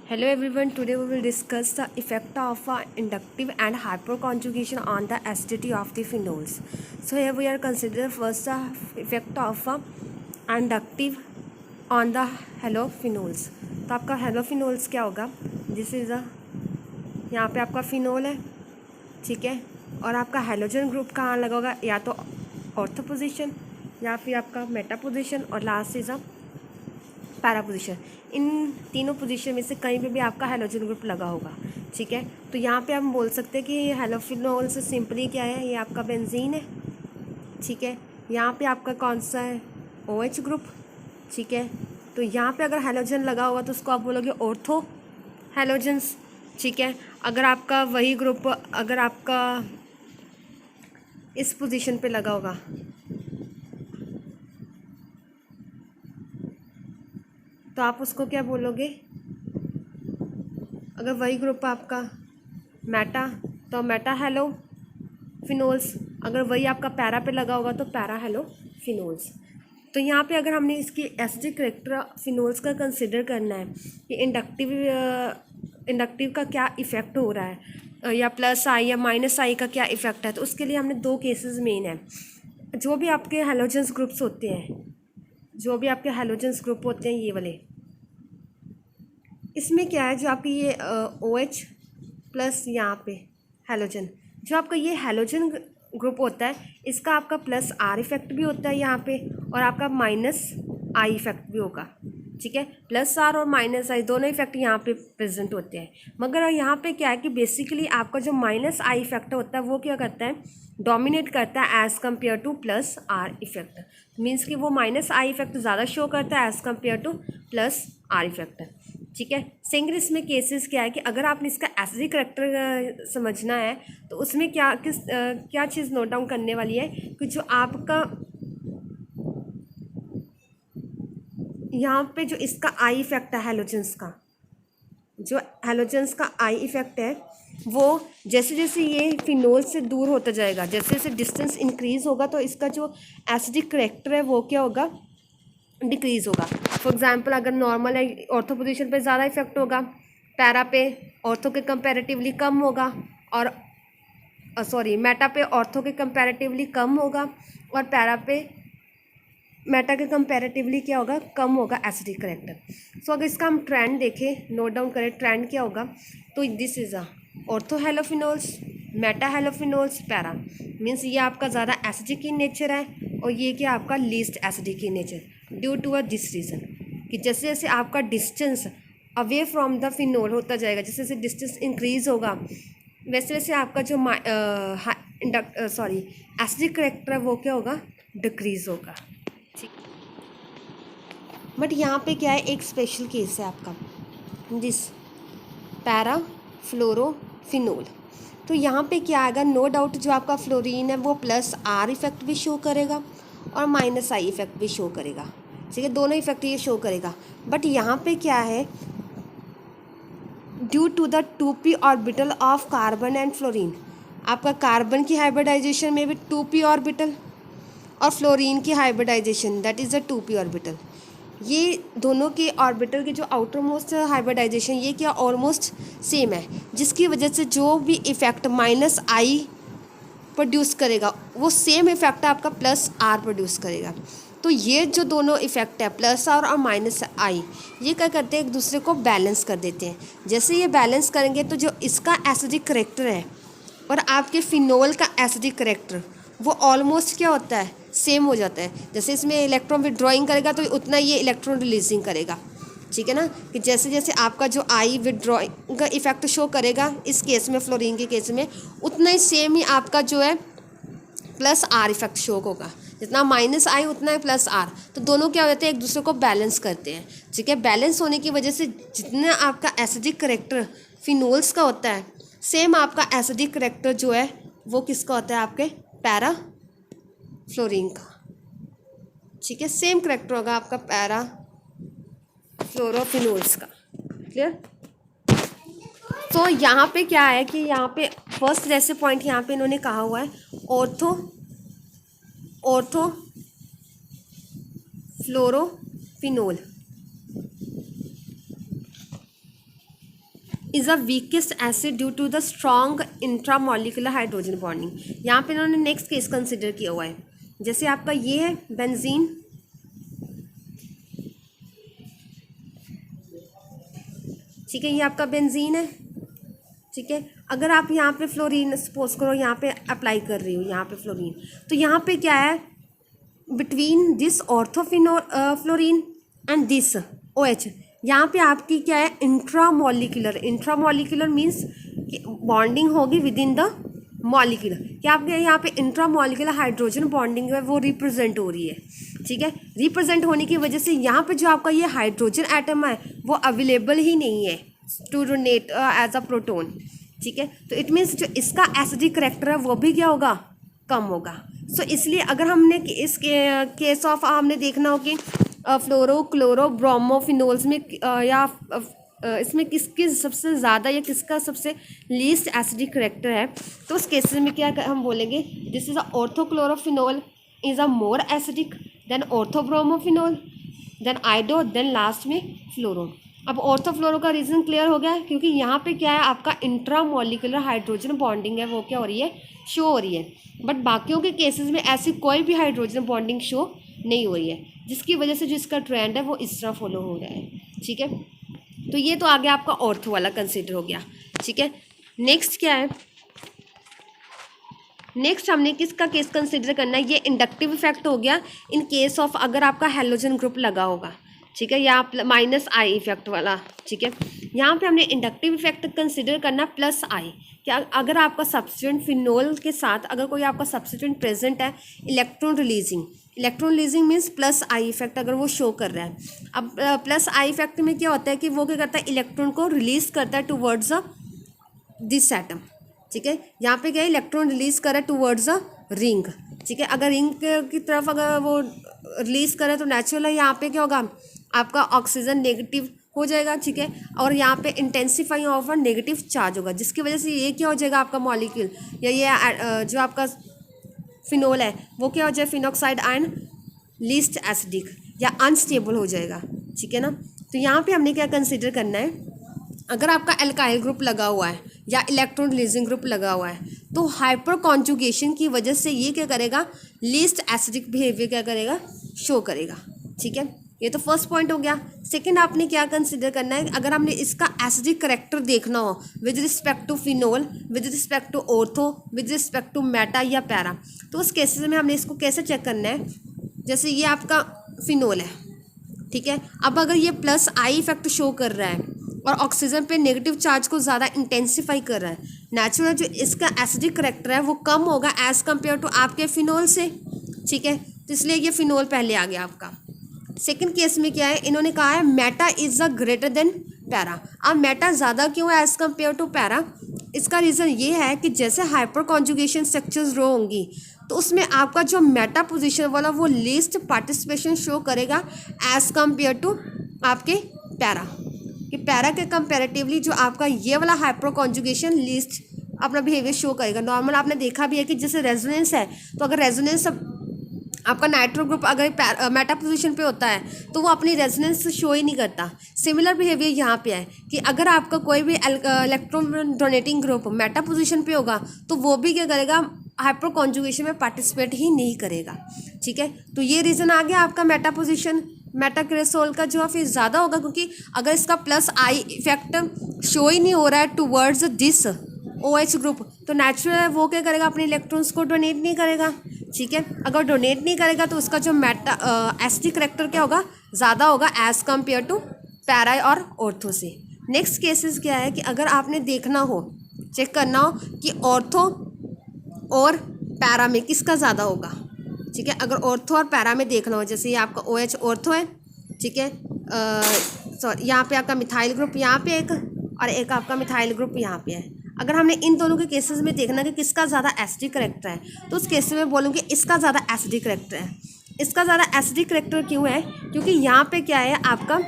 Hello everyone, today we will discuss the effect of inductive and hyperconjugation on the acidity of the phenols. So here we are consider first the effect of inductive on the halophenols. तो आपका halophenols क्या होगा? This is यहाँ पे आपका phenol है, ठीक है, और आपका हेलोजन ग्रुप कहाँ लगा होगा, या तो ऑर्थो पोजिशन या फिर आपका मेटा पोजिशन और लास्ट इज पैरा पोजिशन। इन तीनों पोजीशन में से कहीं पे भी आपका हेलोजन ग्रुप लगा होगा, ठीक है। तो यहाँ पे हम बोल सकते हैं कि हेलोफिनोल से सिंपली क्या है, ये आपका बेंजीन है, ठीक है। यहाँ पे आपका कौन सा है, OH ग्रुप, ठीक है। तो यहाँ पे अगर हेलोजन लगा होगा तो उसको आप बोलोगे ऑर्थो हेलोजन्स, ठीक है। अगर आपका वही ग्रुप अगर आपका इस पोजीशन पे लगा होगा तो आप उसको क्या बोलोगे, अगर वही ग्रुप आपका मेटा तो मेटा हेलो फिनोल्स, अगर वही आपका पैरा पे लगा होगा तो पैरा हेलो फिनोल्स। तो यहाँ पे अगर हमने इसकी एसिडिक करेक्टर फिनोल्स का कंसिडर करना है कि इंडक्टिव का क्या इफ़ेक्ट हो रहा है, या प्लस आई या माइनस आई का क्या इफ़ेक्ट है, तो उसके लिए हमने दो केसेस मेन है। जो भी आपके हेलोजेंस ग्रुप्स होते हैं, जो भी आपके हेलोजेंस ग्रुप होते हैं ये वाले, इसमें क्या है, जो आपकी ये OH प्लस यहाँ पे हेलोजन, जो आपका ये हेलोजन ग्रुप होता है, इसका आपका प्लस R इफेक्ट भी होता है यहाँ पे, और आपका माइनस I इफेक्ट भी होगा, ठीक है। प्लस R और माइनस I दोनों इफेक्ट यहाँ पे प्रेजेंट होते हैं। मगर यहाँ पे क्या है कि बेसिकली आपका जो माइनस I इफेक्ट होता है वो क्या करता है, डोमिनेट करता है as compare two plus R effect. Means कि वो माइनस I इफेक्ट ज़्यादा शो करता है as compare two plus R effect, ठीक है। सिंगल इसमें केसेस क्या है कि अगर आपने इसका एसिडिक करेक्टर समझना है तो उसमें क्या चीज़ नोट डाउन करने वाली है कि जो आपका यहाँ पे जो इसका आई इफेक्ट है हेलोजेंस का, जो हेलोजेंस का आई इफेक्ट है वो जैसे जैसे ये फिनोल से दूर होता जाएगा, जैसे जैसे डिस्टेंस इंक्रीज होगा तो इसका जो एसिडिक करेक्टर है वो क्या होगा, डिक्रीज़ होगा। फॉर एग्जांपल अगर नॉर्मल है ऑर्थो पोजीशन पे ज़्यादा इफेक्ट होगा, पैरा पे ऑर्थो के कंपैरेटिवली कम होगा, और मेटा पे ऑर्थो के कंपैरेटिवली कम होगा, और पैरा पे मेटा के कंपैरेटिवली क्या होगा, कम होगा एसिडिक करेक्टर। सो अगर इसका हम ट्रेंड देखें, नोट डाउन करें ट्रेंड क्या होगा, तो this is ortho halophenols, meta halophenols, para, means ये आपका ज़्यादा एसिडिक इन नेचर है और ये क्या आपका least acidic in nature, due to this reason कि जैसे जैसे आपका distance away from the phenol होता जाएगा, जैसे जैसे डिस्टेंस इंक्रीज होगा वैसे वैसे आपका जो एसिडिक करेक्टर है वो क्या होगा, डिक्रीज होगा, ठीक। बट यहाँ पे क्या है, एक स्पेशल केस है आपका दिस पैरा फ्लोरोफिनोल। तो यहाँ पे क्या आएगा, नो डाउट जो आपका फ्लोरीन है वो प्लस R इफेक्ट भी शो करेगा और माइनस I इफेक्ट भी शो करेगा, ठीक है, दोनों इफेक्ट ये शो करेगा। बट यहाँ पे क्या है, due to the 2p orbital of carbon and fluorine, आपका कार्बन की हाइब्रिडाइजेशन में भी 2p ऑर्बिटल और फ्लोरीन की hybridisation that is the 2p orbital, ये दोनों के ऑर्बिटल की जो आउटर मोस्ट हाइब्रिडाइजेशन ये क्या ऑलमोस्ट सेम है, जिसकी वजह से जो भी इफेक्ट माइनस I प्रोड्यूस करेगा वो सेम इफेक्ट आपका प्लस R प्रोड्यूस करेगा। तो ये जो दोनों इफेक्ट है प्लस R और माइनस I, ये क्या करते हैं, एक दूसरे को बैलेंस कर देते हैं। जैसे ये बैलेंस करेंगे तो जो इसका एसिडिक करेक्टर है और आपके फिनोल का एसिडिक करेक्टर वो ऑलमोस्ट क्या होता है, सेम हो जाता है। जैसे इसमें इलेक्ट्रॉन विड्रॉइंग करेगा तो उतना ये इलेक्ट्रॉन रिलीजिंग करेगा, ठीक है ना, कि जैसे जैसे आपका जो I विड्रॉइंग का इफेक्ट शो करेगा इस केस में, फ्लोरीन के केस में, उतना ही सेम ही आपका जो है प्लस R इफेक्ट शो होगा, जितना माइनस I उतना है प्लस R। तो दोनों क्या हो जाते हैं, एक दूसरे को बैलेंस करते हैं, ठीक है। बैलेंस होने की वजह से जितना आपका एसिडिक करेक्टर फिनोल्स का होता है, सेम आपका एसिडिक करेक्टर जो है वो किसका होता है, आपके पैरा फ्लोरीन का, ठीक है। सेम करेक्टर होगा आपका पैरा फ्लोरोफिनोल्स का, क्लियर। तो यहाँ पे क्या है कि यहाँ पे फर्स्ट जैसे पॉइंट यहाँ पे इन्होंने कहा हुआ है ortho fluorophenol, is a weakest acid due to the strong intramolecular hydrogen bonding. यहाँ पे इन्होंने नेक्स्ट केस कंसिडर किया हुआ है, जैसे आपका ये है बेंजीन, ठीक है, ये आपका बेंजीन है, ठीक है। अगर आप यहाँ पे फ्लोरीन सपोज करो यहाँ पे अप्लाई कर रही हो, यहाँ पे फ्लोरीन, तो यहाँ पे क्या है, between this orthophenol fluorine and this OH, यहाँ पे आपकी क्या है, इंट्रामोलिकुलर, इंट्रामोलिकुलर मीन्स बॉन्डिंग होगी विद इन द मॉलिक्यूलर, क्या आपके यहाँ पे इंट्रामोलिकुलर हाइड्रोजन बॉन्डिंग है वो रिप्रेजेंट हो रही है, ठीक है। रिप्रेजेंट होने की वजह से यहाँ पे जो आपका ये हाइड्रोजन एटम है वो अवेलेबल ही नहीं है to donate as a proton, ठीक है। तो इट मीन्स जो इसका एसिडिक करैक्टर है वो भी क्या होगा, कम होगा। सो इसलिए अगर हमने इस केस ऑफ हमने देखना हो कि फ्लोरो क्लोरो ब्रोमोफिनोल्स में या इसमें किसकी सबसे ज़्यादा या किसका सबसे लीस्ट एसिडिक करैक्टर है, तो उस केसेस में क्या हम बोलेंगे, this is a orthochlorophenol is a more acidic than orthobromophenol than iodo than last में फ्लोरो। अब ऑर्थोफ्लोरो का रीज़न क्लियर हो गया है, क्योंकि यहाँ पे क्या है, आपका इंट्रामोलिकुलर हाइड्रोजन बॉन्डिंग है वो क्या हो रही है, शो हो रही है। बट बाकियों के केसेस में ऐसी कोई भी हाइड्रोजन बॉन्डिंग शो नहीं हो रही है, जिसकी वजह से जो इसका ट्रेंड है वो इस तरह फॉलो हो रहा है, ठीक है। तो ये तो आगे आपका ऑर्थो वाला कंसिडर हो गया, ठीक है। नेक्स्ट क्या है, नेक्स्ट हमने किसका केस कंसिडर करना है, ये इंडक्टिव इफेक्ट हो गया इन केस ऑफ अगर आपका हेलोजन ग्रुप लगा होगा, ठीक है, या -I इफेक्ट वाला, ठीक है। यहाँ पे हमने इंडक्टिव इफेक्ट कंसिडर करना +I, क्या अगर आपका सब्स्टिट्यूएंट फिनोल के साथ अगर कोई आपका सब्स्टिट्यूएंट प्रेजेंट है, electron releasing means +I effect अगर वो शो कर रहा है। अब +I इफेक्ट में क्या होता है कि वो क्या करता है, इलेक्ट्रॉन को रिलीज करता है टूवर्ड्स दिस एटम, ठीक है। यहाँ पे क्या है, इलेक्ट्रॉन रिलीज करे टूवर्ड्स अ रिंग, ठीक है। अगर रिंग की तरफ अगर वो रिलीज करे तो नेचुरल है यहाँ पे क्या होगा, आपका ऑक्सीजन नेगेटिव हो जाएगा, ठीक है। और यहाँ पे इंटेंसिफाई ऑफ नेगेटिव चार्ज होगा, जिसकी वजह से ये क्या हो जाएगा, आपका मॉलिक्यूल या ये जो आपका फिनोल है वो क्या हो जाए, फिनॉक्साइड आयन लीस्ट एसिडिक या अनस्टेबल हो जाएगा, ठीक है ना। तो यहाँ पे हमने क्या कंसिडर करना है, अगर आपका एल्काइल ग्रुप लगा हुआ है या इलेक्ट्रॉन रिलीजिंग ग्रुप लगा हुआ है, तो हाइपर कॉन्जुगेशन की वजह से ये क्या करेगा, लीस्ट एसिडिक बिहेवियर क्या करेगा, शो करेगा, ठीक है। ये तो फर्स्ट पॉइंट हो गया। सेकंड आपने क्या कंसिडर करना है, अगर हमने इसका एसिडिक करेक्टर देखना हो with respect to phenol, with respect to ortho, with respect to meta या पैरा, तो उस केसेस में हमने इसको कैसे चेक करना है, जैसे ये आपका फिनोल है, ठीक है। अब अगर ये +I इफेक्ट शो कर रहा है और ऑक्सीजन पे नेगेटिव चार्ज को ज़्यादा इंटेंसिफाई कर रहा है, नेचुरल जो इसका एसिडिक करेक्टर है वो कम होगा एज़ कम्पेयर टू आपके फिनोल से, ठीक है। तो इसलिए ये फिनोल पहले आ गया आपका। सेकंड केस में क्या है, इन्होंने कहा है Meta is a greater than para. अब मेटा ज़्यादा क्यों है एज़ कम्पेयर टू पैरा, इसका रीज़न ये है कि जैसे हाइपर कॉन्जुगेशन स्ट्रक्चर्स रो होंगी तो उसमें आपका जो मेटा पोजीशन वाला वो लीस्ट पार्टिसिपेशन शो करेगा एज़ कम्पेयर टू आपके पैरा, कि पैरा के कंपैरेटिवली जो आपका ये वाला हाइपर कॉन्जुगेशन लीस्ट अपना बिहेवियर शो करेगा। नॉर्मल आपने देखा भी है कि जैसे रेजोनेंस है, तो अगर रेजोनेंस आपका नाइट्रो ग्रुप अगर मेटा पोजीशन पे होता है तो वो अपनी रेजोनेंस शो ही नहीं करता। सिमिलर बिहेवियर यहाँ पे है कि अगर आपका कोई भी electron donating group Meta position पे होगा तो वो भी क्या करेगा, हाइपर कॉन्जुगेशन में पार्टिसिपेट ही नहीं करेगा, ठीक है। तो ये रीज़न आ गया आपका मेटा पोजीशन, मेटा क्रेसोल का जो है फिर ज़्यादा होगा, क्योंकि अगर इसका +I इफेक्ट शो ही नहीं हो रहा है टूवर्ड्स दिस OH ग्रुप, तो नेचुरल है वो क्या करेगा, अपने इलेक्ट्रॉन्स को डोनेट नहीं करेगा, ठीक है। अगर डोनेट नहीं करेगा तो उसका जो मेटा एसिडिक करैक्टर क्या होगा, ज़्यादा होगा एज़ कम्पेयर टू पैरा और ऑर्थो से। नेक्स्ट केसेस क्या है कि अगर आपने देखना हो, चेक करना हो कि ऑर्थो और पैरा में किसका ज़्यादा होगा, ठीक है। अगर ऑर्थो और पैरा में देखना हो, जैसे ये आपका OH ऑर्थो है, ठीक है, सॉरी यहाँ पे आपका मिथाइल ग्रुप यहाँ पे एक और एक आपका मिथाइल ग्रुप यहाँ पे है। अगर हमने इन दोनों के केसेस में देखना कि किसका ज़्यादा एसिडिक करैक्टर है, तो उस केस में बोलूँगी इसका ज़्यादा एसिडिक करैक्टर है। इसका ज़्यादा एसिडिक करैक्टर क्यों है, क्योंकि यहाँ पे क्या है आपका,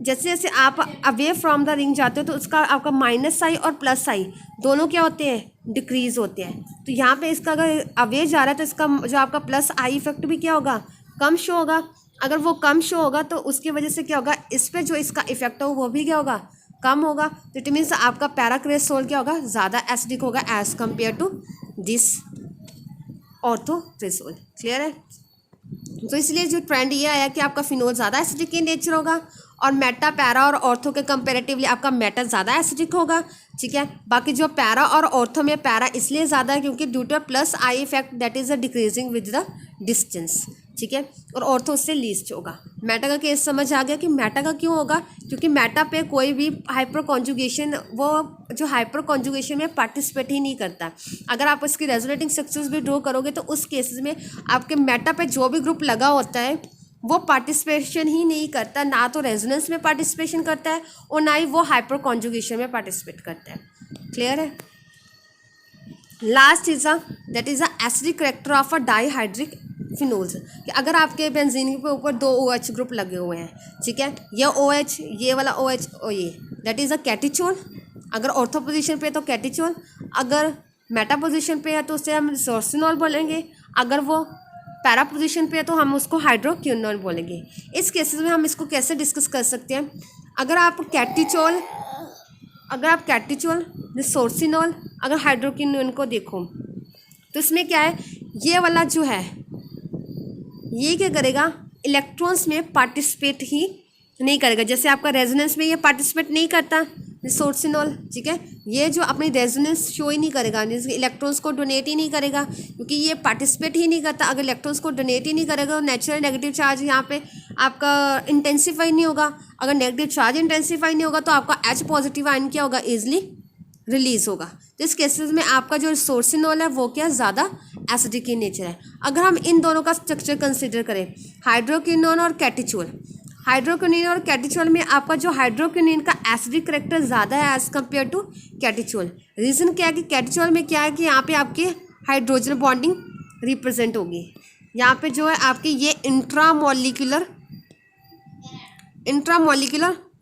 जैसे जैसे आप अवे फ्रॉम द रिंग जाते हो तो उसका आपका -I और +I दोनों क्या होते हैं, डिक्रीज़ होते हैं। तो यहाँ पे इसका अगर अवे जा रहा है तो इसका जो आपका +I इफेक्ट भी क्या होगा, कम शो होगा। अगर वो कम शो होगा तो उसकी वजह से क्या होगा, इस पर जो इसका इफेक्ट हो वो भी क्या होगा, कम होगा, तो इट मीन्स आपका पैराक्रेसोल क्या होगा, ज़्यादा एसिडिक होगा as compared to this orthocresol. Clear है? तो इसलिए जो ट्रेंड ये आया कि आपका फिनोल ज़्यादा एसिडिक इन नेचर होगा और मेटा, पैरा और ऑर्थो के कंपेरेटिवली आपका मेटा ज़्यादा एसिडिक होगा। ठीक है, बाकी जो पैरा और ऑर्थो में पैरा इसलिए ज़्यादा है क्योंकि due two plus I effect that is a decreasing with the distance. ठीक है, और ऑर्थो उससे लीस्ट होगा। मेटा का केस समझ आ गया कि मेटा का क्यों होगा, क्योंकि मेटा पे कोई भी हाइपर कॉन्जुगेशन, वो जो हाइपर कॉन्जुगेशन में पार्टिसिपेट ही नहीं करता। अगर आप इसकी रेजोनेटिंग स्ट्रक्चर्स भी ड्रॉ करोगे तो उस केसेस में आपके मेटा पे जो भी ग्रुप लगा होता है वो पार्टिसिपेशन ही नहीं करता, ना तो रेजोनेंस में पार्टिसिपेशन करता है और ना ही वो हाइपर कॉन्जुगेशन में पार्टिसिपेट करता है। क्लियर है? Last is that is acidic character of a dihydric phenols, कि अगर आपके बेंजीन के ऊपर 2 OH ग्रुप लगे हुए हैं, ठीक है, ये OH, ये वाला OH और ये, दैट इज़ अ कैटिचोन। अगर ऑर्थो पोजीशन पे है तो कैटिचोन, अगर मेटा पोजीशन पे है तो उसे हम सोर्सिनोल बोलेंगे, अगर वो पैरा पोजीशन पे है तो हम उसको हाइड्रोक्विनोन बोलेंगे। इस केसेस में हम इसको कैसे डिस्कस कर सकते हैं, अगर आप कैटिचोल, सोर्सिनोल, अगर हाइड्रोक्विनोन को देखो तो इसमें क्या है, ये वाला जो है ये क्या करेगा, इलेक्ट्रॉन्स में पार्टिसिपेट ही नहीं करेगा। जैसे आपका रेजोनेंस में ये पार्टिसिपेट नहीं करता सोर्सिनोल, ठीक है, ये जो अपनी रेजोनेंस शो ही नहीं करेगा, इलेक्ट्रॉन्स को डोनेट ही नहीं करेगा क्योंकि ये पार्टिसिपेट ही नहीं करता। अगर इलेक्ट्रॉन्स को डोनेट ही नहीं करेगा तो नेचुरल नेगेटिव चार्ज यहाँ पे आपका इंटेंसीफाई नहीं होगा। अगर नेगेटिव चार्ज इंटेंसीफाई नहीं होगा तो आपका H पॉजिटिव आयन क्या होगा, ईजिली रिलीज होगा। तो इस केसेस में आपका जो सोर्सिनोल है वो क्या ज़्यादा एसिडिक इन नेचर है। अगर हम इन दोनों का स्ट्रक्चर कंसिडर करें, हाइड्रोक्विनोन और कैटिचोल, हाइड्रोक्विनोन और कैटिचोल में आपका जो हाइड्रोक्विनोन का एसिडिक करेक्टर ज़्यादा है एज कम्पेयर टू कैटिचोल। रीज़न क्या है कि कैटिचोल में क्या है कि यहाँ पे आपकी हाइड्रोजन बॉन्डिंग रिप्रेजेंट होगी। यहाँ पे जो है आपकी ये इंट्रामोलिकुलर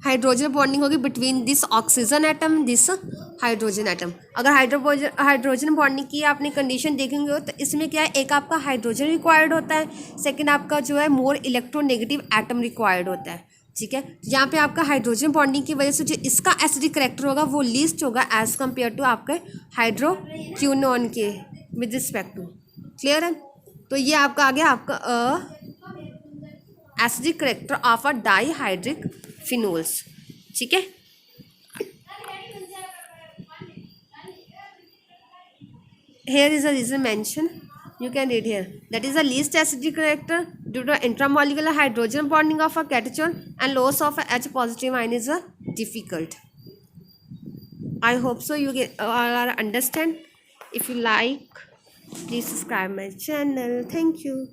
हाइड्रोजन बॉन्डिंग होगी between this oxygen atom, this hydrogen atom. अगर हाइड्रोजन बॉन्डिंग की आपने कंडीशन देखेंगे तो इसमें क्या है, एक आपका हाइड्रोजन रिक्वायर्ड होता है, सेकंड आपका जो है मोर इलेक्ट्रोनेगेटिव एटम रिक्वायर्ड होता है। ठीक है, यहाँ पे आपका हाइड्रोजन बॉन्डिंग की वजह से जो इसका एसिडिक करेक्टर होगा वो लीस्ट होगा एज कम्पेयर टू आपके हाइड्रोक्विनोन के विद रिस्पेक्ट टू। क्लियर है? तो ये आपका आ गया आपका acidic character of a dihydric phenols. ठीक है, here is a reason mentioned, you can read here, that is the least acidic character due to intramolecular hydrogen bonding of a cation and loss of a H positive ion is difficult. I hope so you get all understand. If you like, please subscribe my channel. Thank you.